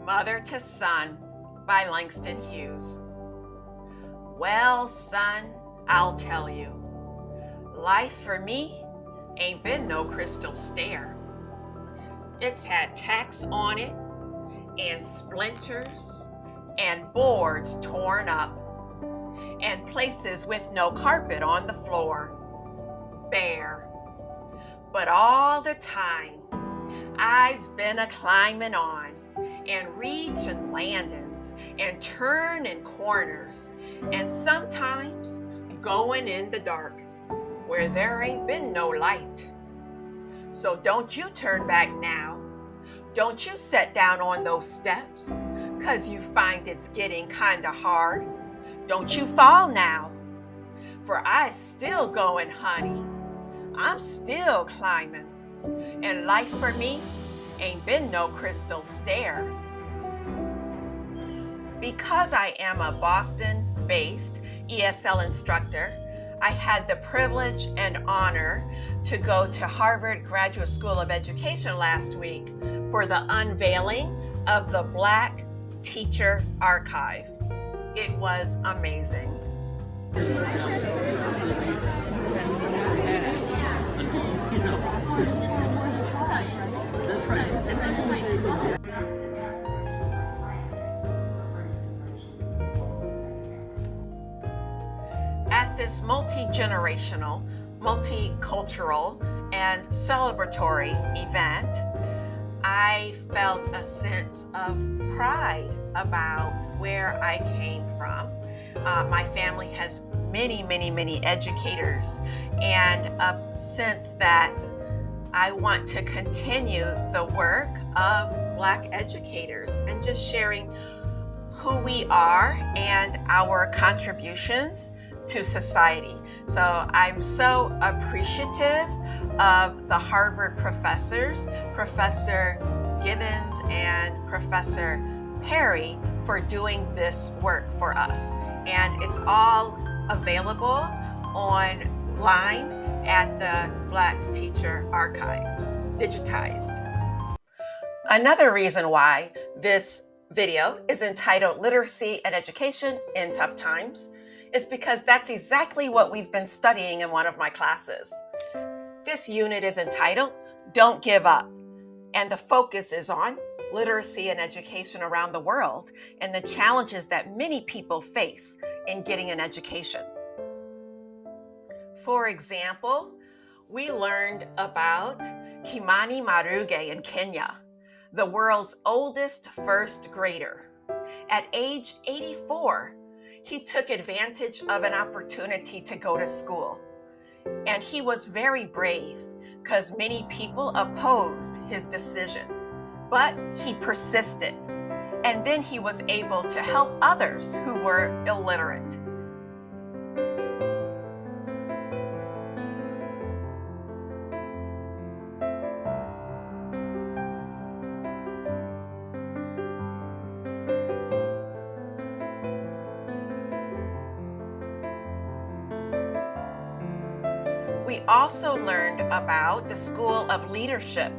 Mother to Son by Langston Hughes. Well, son, I'll tell you, life for me ain't been no crystal stair. It's had tacks on it and splinters and boards torn up and places with no carpet on the floor, bare. But all the time, I's been a climbing on and reaching landings and turning corners and sometimes going in the dark where there ain't been no light. So don't you turn back now. Don't you set down on those steps 'cause you find it's getting kinda hard. Don't you fall now, for I's still going, honey. I'm still climbing, and life for me ain't been no crystal stair. Because I am a Boston-based ESL instructor, I had the privilege and honor to go to Harvard Graduate School of Education last week for the unveiling of the Black Teacher Archive. It was amazing. At this multi-generational, multicultural, and celebratory event, I felt a sense of pride about where I came from. My family has many educators, and a sense that I want to continue the work of Black educators and just sharing who we are and our contributions to society. So I'm so appreciative of the Harvard professors, Professor Gibbons and Professor Perry, for doing this work for us. And it's all available online at the Black Teacher Archive, digitized. Another reason why this video is entitled Literacy and Education in Tough Times is because that's exactly what we've been studying in one of my classes. This unit is entitled Don't Give Up, and the focus is on literacy and education around the world and the challenges that many people face in getting an education. For example, we learned about Kimani Maruge in Kenya, the world's oldest first grader. At age 84, he took advantage of an opportunity to go to school. And he was very brave because many people opposed his decision, but he persisted. And then he was able to help others who were illiterate. We also learned about the School of Leadership,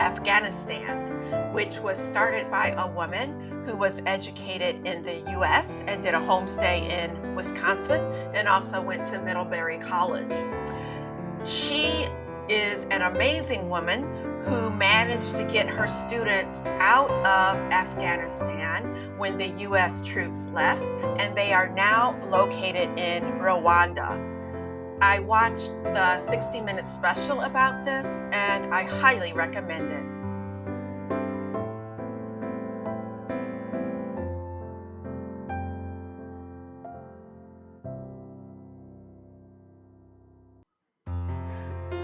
Afghanistan, which was started by a woman who was educated in the US and did a homestay in Wisconsin and also went to Middlebury College. She is an amazing woman who managed to get her students out of Afghanistan when the US troops left, and they are now located in Rwanda. I watched the 60-minute special about this, and I highly recommend it.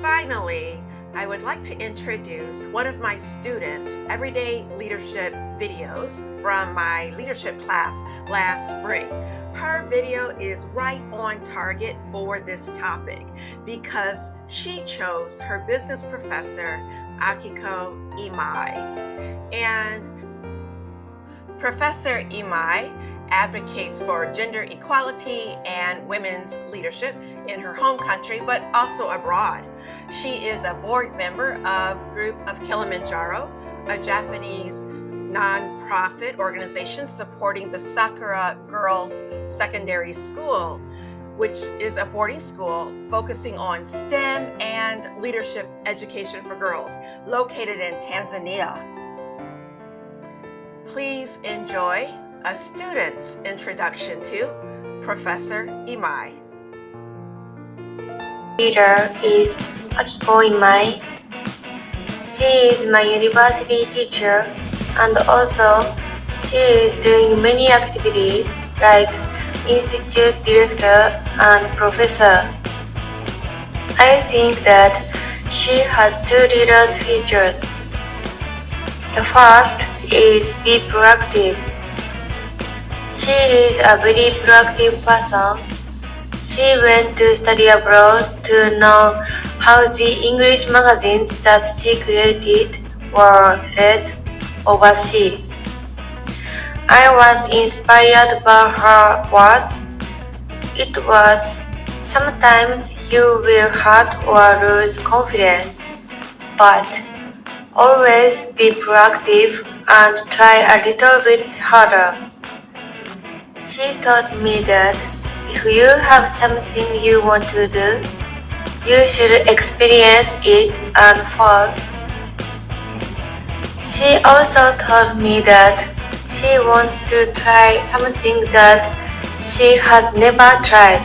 Finally, I would like to introduce one of my students' everyday leadership videos from my leadership class last spring. Her video is right on target for this topic because she chose her business professor, Akiko Imai. And Professor Imai advocates for gender equality and women's leadership in her home country, but also abroad. She is a board member of Group of Kilimanjaro, a Japanese nonprofit organization supporting the Sakura Girls Secondary School, which is a boarding school focusing on STEM and leadership education for girls, located in Tanzania. Please enjoy a student's introduction to Professor Imai. Leader is Akiko Imai. She is my university teacher, and also she is doing many activities like institute director and professor. I think that she has two leaders' features. The first is be proactive. She is a very proactive person. She went to study abroad to know how the English magazines that she created were read overseas. I was inspired by her words. It was, sometimes you will hurt or lose confidence, but always be proactive and try a little bit harder. She taught me that if you have something you want to do, you should experience it and fall. She also taught me that she wants to try something that she has never tried.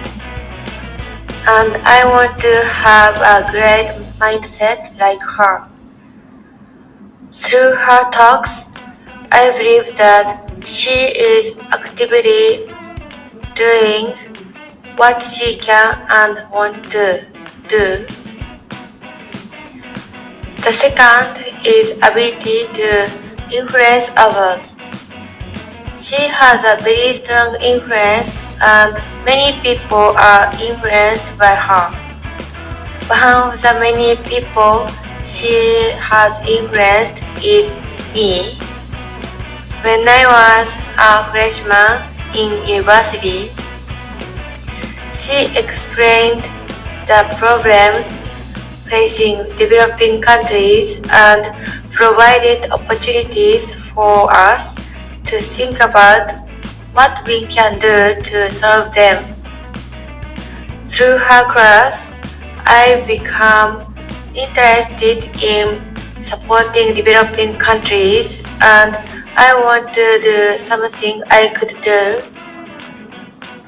And I want to have a great mindset like her. Through her talks, I believe that she is actively doing what she can and wants to do. The second is ability to influence others. She has a very strong influence and many people are influenced by her. One of the many people she has influenced is me. When I was a freshman in university, she explained the problems facing developing countries and provided opportunities for us to think about what we can do to solve them. Through her class, I became interested in supporting developing countries and I want to do something I could do.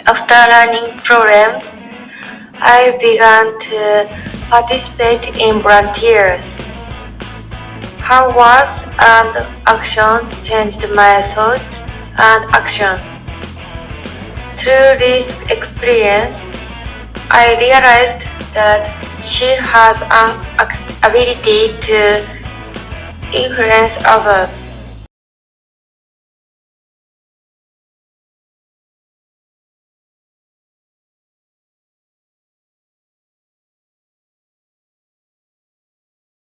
After learning problems, I began to participate in volunteers. Her words and actions changed my thoughts and actions. Through this experience, I realized that she has an ability to influence others.